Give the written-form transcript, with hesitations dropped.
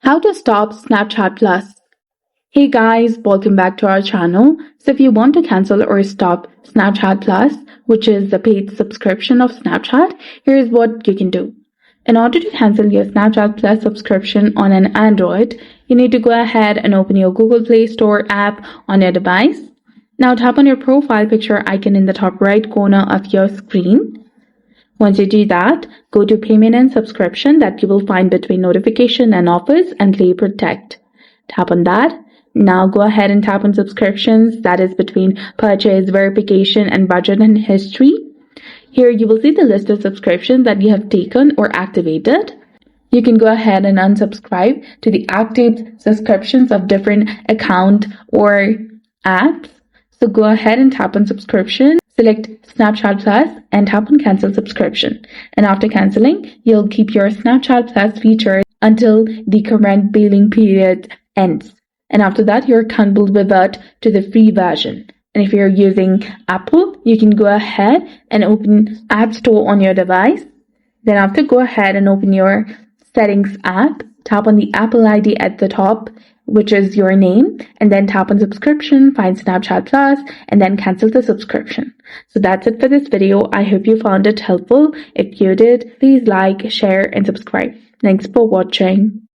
How to stop Snapchat Plus. Hey guys, welcome back to our channel. So if you want to cancel or stop Snapchat Plus, which is the paid subscription of Snapchat, here's what you can do. In order to cancel your Snapchat Plus subscription on an Android, you need to go ahead and open your Google Play Store app on your device. Now tap on your profile picture icon in the top right corner of your screen. Once you do that, go to Payment and Subscription that you will find between Notification and Offers and Play Protect. Tap on that. Now go ahead and tap on Subscriptions, that is between Purchase, Verification, and Budget and History. Here you will see the list of subscriptions that you have taken or activated. You can go ahead and unsubscribe to the active subscriptions of different account or apps. So go ahead and tap on Subscription. Select Snapchat Plus and tap on Cancel Subscription. And after canceling, you'll keep your Snapchat Plus features until the current billing period ends. And after that, your account will revert to the free version. And if you're using Apple, you can go ahead and open App Store on your device. Then after, go ahead and open your Settings app. Tap on the Apple ID at the top, which is your name, and then tap on Subscription, find Snapchat Plus, and then cancel the subscription. So that's it for this video. I hope you found it helpful. If you did, please like, share, and subscribe. Thanks for watching.